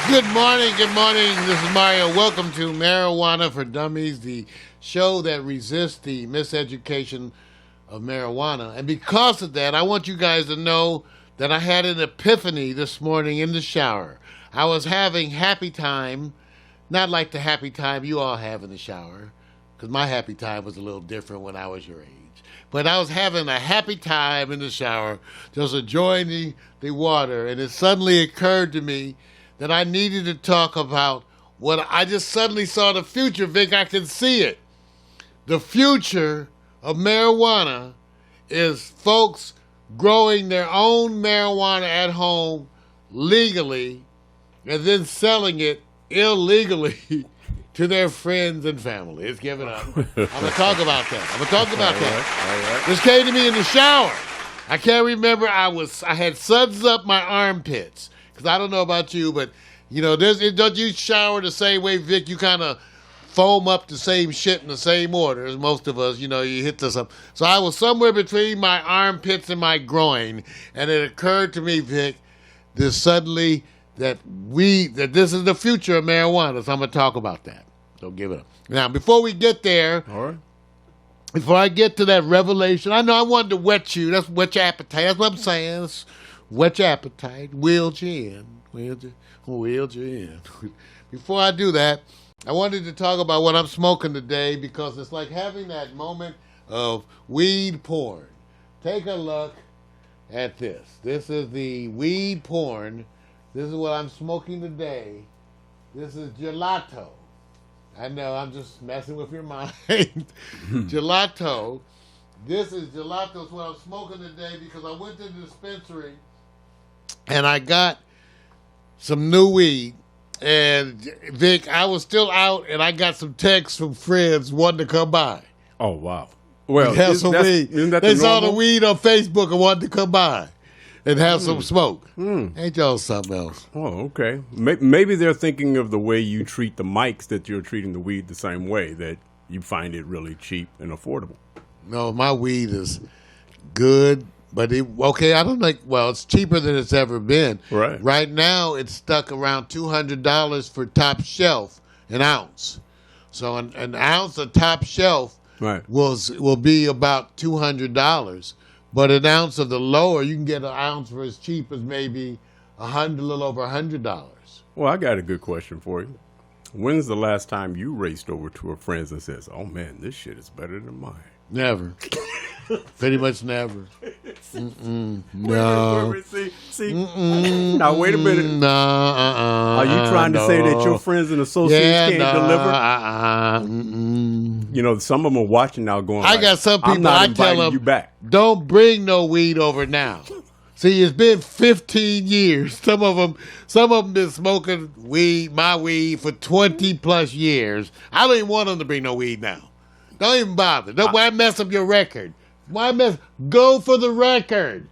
Good morning, good morning. This is Mario. Welcome to Marijuana for Dummies, the show that resists the miseducation of marijuana. And because of that, I want you guys to know that I had an epiphany this morning in the shower. I was having happy time, not like the happy time you all have in the shower, because my happy time was a little different when I was your age. But I was having a happy time in the shower, just enjoying the water, and it suddenly occurred to me that I needed to talk about what I just suddenly saw the future, Vic. I can see it. The future of marijuana is folks growing their own marijuana at home legally and then selling it illegally to their friends and family. It's given up. I'm going to talk about that. All right. This came to me in the shower. I can't remember. I had suds up my armpits. Because I don't know about you, but, you know, don't you shower the same way, Vic? You kind of foam up the same shit in the same order as most of us. You know, you hit this up. So I was somewhere between my armpits and my groin, and it occurred to me, Vic, this suddenly that this is the future of marijuana. So I'm going to talk about that. So give it up. Now, before we get there, all right. Before I get to that revelation, I know I wanted to whet you. That's whet your appetite. That's what I'm saying. Whet your appetite, wheeled you in. Before I do that, I wanted to talk about what I'm smoking today because it's like having that moment of weed porn. Take a look at this. This is the weed porn. This is what I'm smoking today. This is gelato. I know, I'm just messing with your mind. Gelato. This is gelato. It's what I'm smoking today because I went to the dispensary and I got some new weed. And, Vic, I was still out, and I got some texts from friends wanting to come by. Oh, wow. Well, have some weed. They saw the weed on Facebook and wanted to come by and have some smoke. Ain't y'all something else? Oh, okay. Maybe they're thinking of the way you treat the mics, that you're treating the weed the same way, that you find it really cheap and affordable. No, my weed is good. But I don't think. Well, it's cheaper than it's ever been. Right. Right now, it's stuck around $200 for top shelf, an ounce. So an ounce of top shelf will be about $200. But an ounce of the lower, you can get an ounce for as cheap as maybe a little over $100. Well, I got a good question for you. When's the last time you raced over to a friend's and says, "Oh man, this shit is better than mine"? Never. Pretty much never. No. See. Now wait a minute. No. Are you trying to say that your friends and associates can't deliver? You know, some of them are watching now, going. I got some people. I tell them, you back. Don't bring no weed over now. See, it's been 15 years. Some of them been smoking my weed for 20 plus years. I don't even want them to bring no weed now. Don't even bother. Why mess up your record? Go for the record.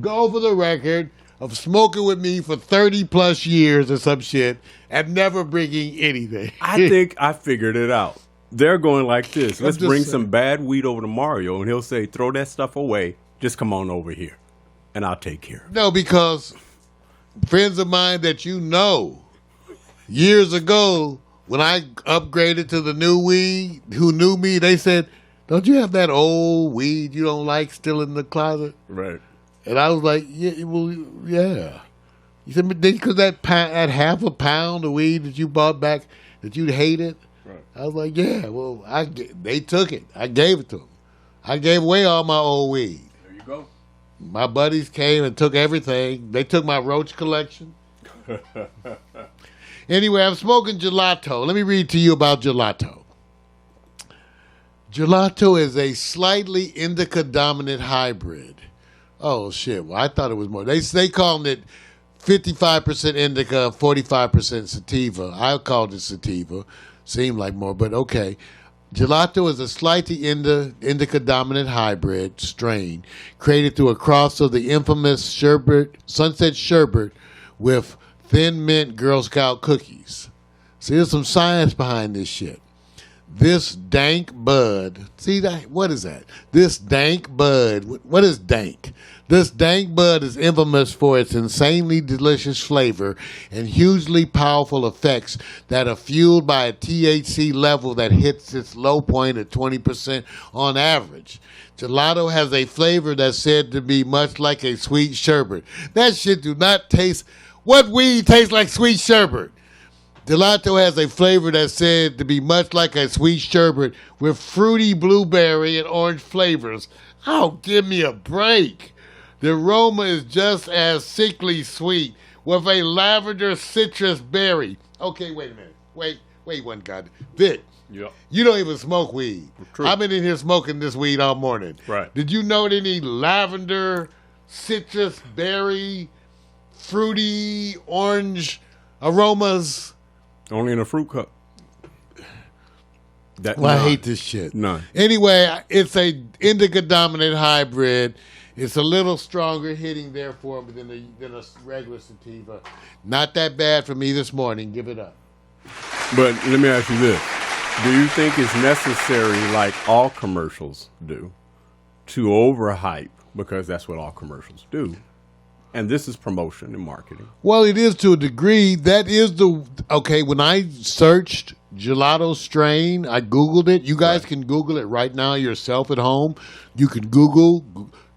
Go for the record of smoking with me for 30 plus years or some shit and never bringing anything. I think I figured it out. They're going like this. Let's bring some bad weed over to Mario, and he'll say, "Throw that stuff away. Just come on over here, and I'll take care of it." No, because friends of mine that you know, years ago, when I upgraded to the new weed, who knew me, they said, "Don't you have that old weed you don't like still in the closet?" Right. And I was like, "Yeah, well, yeah." He said, "Because that half a pound of weed that you bought back that you hated." Right. I was like, "Yeah, well, they took it. I gave it to them. I gave away all my old weed." There you go. My buddies came and took everything. They took my roach collection. Anyway, I'm smoking gelato. Let me read to you about gelato. Gelato is a slightly indica-dominant hybrid. Oh, shit. Well, I thought it was more. They called it 55% indica, 45% sativa. I called it sativa. Seemed like more, but okay. Gelato is a slightly indica-dominant hybrid strain created through a cross of the infamous Sunset Sherbet with Thin Mint Girl Scout cookies. See, there's some science behind this shit. This dank bud. See that? What is that? This dank bud. What is dank? This dank bud is infamous for its insanely delicious flavor and hugely powerful effects that are fueled by a THC level that hits its low point at 20% on average. Gelato has a flavor that's said to be much like a sweet sherbet. That shit do not taste. What weed tastes like sweet sherbet? Gelato has a flavor that's said to be much like a sweet sherbet with fruity blueberry and orange flavors. Oh, give me a break. The aroma is just as sickly sweet with a lavender citrus berry. Okay, wait a minute. Wait one god. Vic, Yep. you don't even smoke weed. True. I've been in here smoking this weed all morning. Right. Did you note any lavender, citrus berry, fruity, orange aromas? Only in a fruit cup. Well, I hate this shit. None. Anyway, it's a indica dominant hybrid. It's a little stronger hitting, therefore, than a regular sativa. Not that bad for me this morning. Give it up. But let me ask you this. Do you think it's necessary, like all commercials do, to overhype? Because that's what all commercials do. And this is promotion and marketing. Well, it is to a degree. That is okay, when I searched gelato strain, I Googled it. You guys can Google it right now yourself at home. You can Google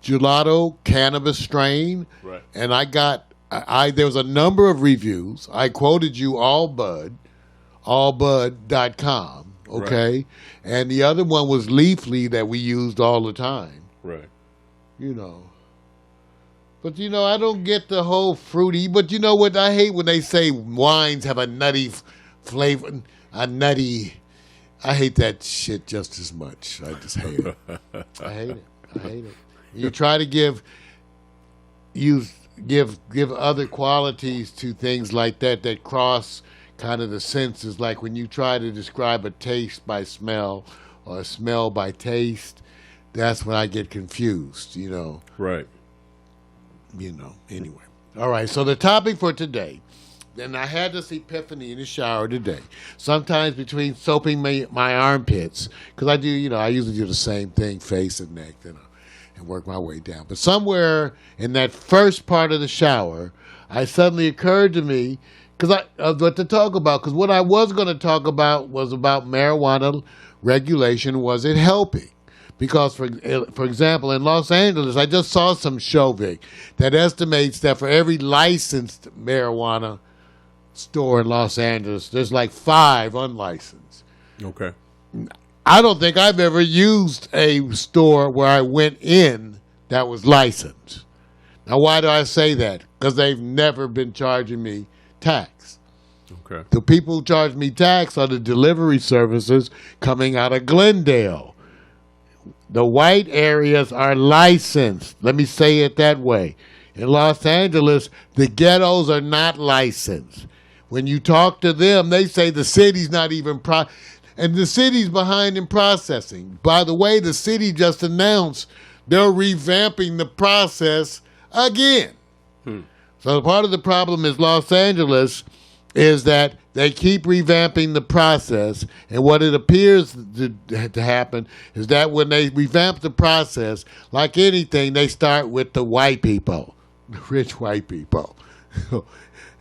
gelato cannabis strain. Right. And there was a number of reviews. I quoted you allbud.com, okay? Right. And the other one was Leafly that we used all the time, Right. you know. But, I don't get the whole fruity. But you know what? I hate when they say wines have a nutty flavor. I hate that shit just as much. I just hate it. I hate it. You try to give other qualities to things like that cross kind of the senses. Like when you try to describe a taste by smell or a smell by taste, that's when I get confused, Right. Anyway. All right, so the topic for today, and I had this epiphany in the shower today. Sometimes between soaping my armpits, because I do, I usually do the same thing, face and neck, and work my way down. But somewhere in that first part of the shower, I suddenly occurred to me, what to talk about, because what I was going to talk about was about marijuana regulation. Was it helping? Because, for example, in Los Angeles, I just saw some show, Vic, that estimates that for every licensed marijuana store in Los Angeles, there's like 5 unlicensed. Okay. I don't think I've ever used a store where I went in that was licensed. Now, why do I say that? Because they've never been charging me tax. Okay. The people who charge me tax are the delivery services coming out of Glendale. The white areas are licensed. Let me say it that way. In Los Angeles, the ghettos are not licensed. When you talk to them, they say the city's not even and the city's behind in processing. By the way, the city just announced they're revamping the process again. So part of the problem is Los Angeles is that they keep revamping the process, and what it appears to happen is that when they revamp the process, like anything, they start with the white people, the rich white people,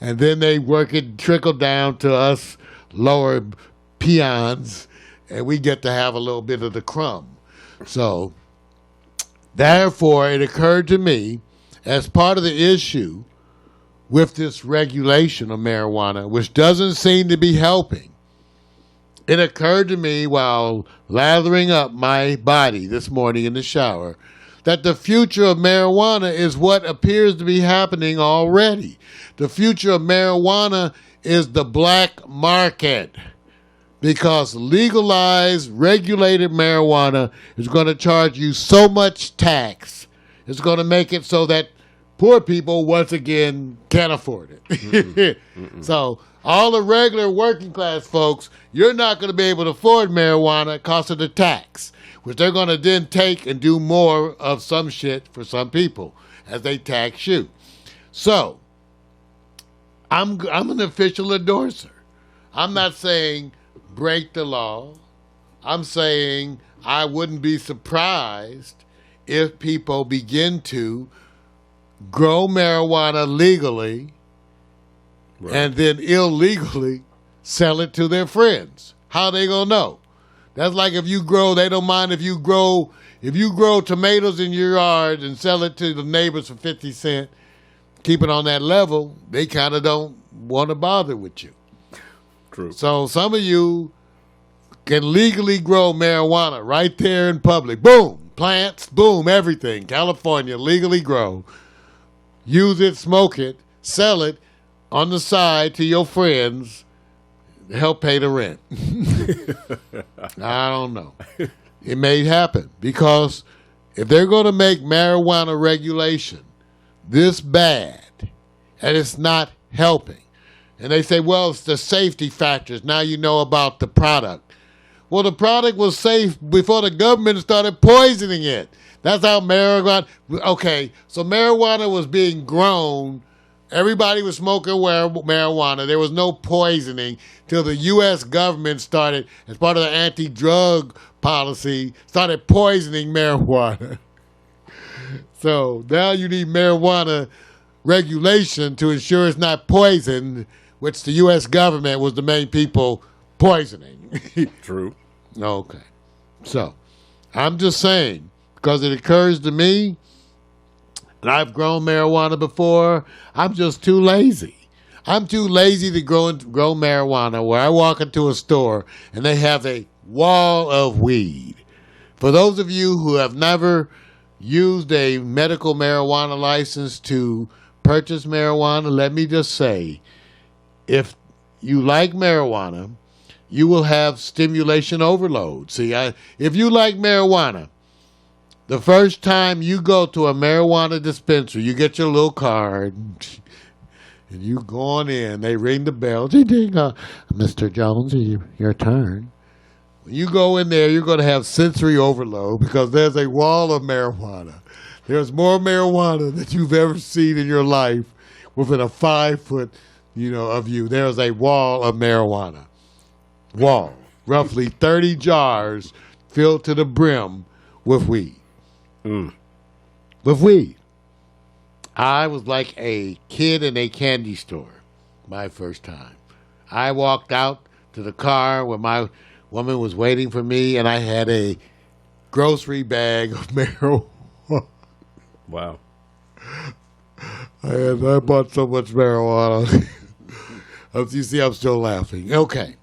and then they work it, trickle down to us lower peons, and we get to have a little bit of the crumb. So, therefore, it occurred to me, as part of the issue with this regulation of marijuana, which doesn't seem to be helping, it occurred to me while lathering up my body this morning in the shower that the future of marijuana is what appears to be happening already. The future of marijuana is the black market, because legalized, regulated marijuana is going to charge you so much tax. It's going to make it so that poor people, once again, can't afford it. So all the regular working class folks, you're not going to be able to afford marijuana because of the tax, which they're going to then take and do more of some shit for some people as they tax you. So I'm an official endorser. I'm not saying break the law. I'm saying I wouldn't be surprised if people begin to grow marijuana legally Right. and then illegally sell it to their friends. How they gonna know? That's like if you grow, they don't mind if you grow tomatoes in your yard and sell it to the neighbors for 50 cents, keep it on that level, they kind of don't want to bother with you. True. So some of you can legally grow marijuana right there in public. Boom, plants, boom, everything. California, legally grow. Use it, smoke it, sell it on the side to your friends to help pay the rent. I don't know. It may happen because if they're going to make marijuana regulation this bad and it's not helping, and they say, well, it's the safety factors. Now you know about the product. Well, the product was safe before the government started poisoning it. That's how marijuana. Okay, so marijuana was being grown. Everybody was smoking marijuana. There was no poisoning till the U.S. government started, as part of the anti-drug policy, started poisoning marijuana. So now you need marijuana regulation to ensure it's not poisoned, which the U.S. government was the main people poisoning. True. Okay. So I'm just saying, because it occurs to me, and I've grown marijuana before, I'm just too lazy. I'm too lazy to grow marijuana where I walk into a store and they have a wall of weed. For those of you who have never used a medical marijuana license to purchase marijuana, let me just say, if you like marijuana, you will have stimulation overload. See, if you like marijuana, the first time you go to a marijuana dispensary, you get your little card, and you go on in. They ring the bell. Ding, ding, Mr. Jones, your turn. When you go in there, you're going to have sensory overload because there's a wall of marijuana. There's more marijuana than you've ever seen in your life within a 5 foot, of you. There's a wall of marijuana. Wall. Roughly 30 jars filled to the brim with weed. With weed. I was like a kid in a candy store my first time. I walked out to the car where my woman was waiting for me, and I had a grocery bag of marijuana. Wow. I bought so much marijuana. You see, I'm still laughing. Okay.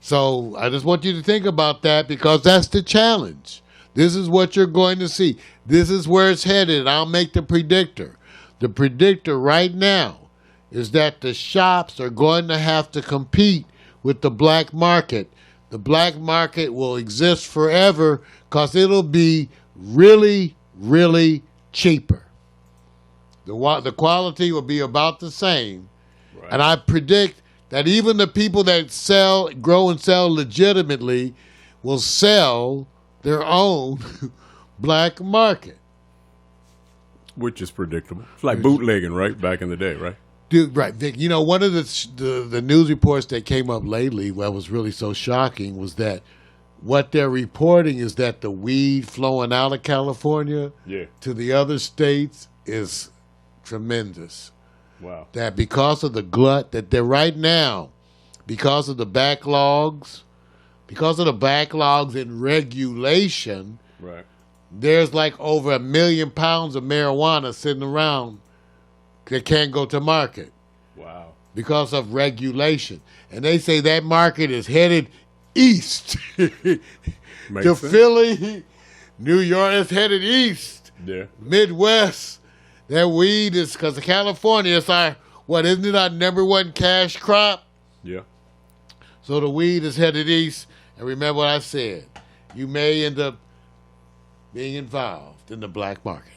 So I just want you to think about that because that's the challenge. This is what you're going to see. This is where it's headed. I'll make the predictor. The predictor right now is that the shops are going to have to compete with the black market. The black market will exist forever because it'll be really, really cheaper. The quality will be about the same. Right. And I predict that even the people that grow and sell legitimately will sell their own black market. Which is predictable. It's like bootlegging, right? Back in the day, right? Dude, right, Vic. One of the news reports that came up lately that was really so shocking was that what they're reporting is that the weed flowing out of California to the other states is tremendous. Wow. That because of the glut that they're right now, because of the backlogs in regulation, right, there's like over 1 million pounds of marijuana sitting around that can't go to market. Wow. Because of regulation. And they say that market is headed east. To sense. Philly, New York is headed east. Yeah. Midwest. That weed is, because of California, it's isn't it our number one cash crop? Yeah. So the weed is headed east. And remember what I said. You may end up being involved in the black market.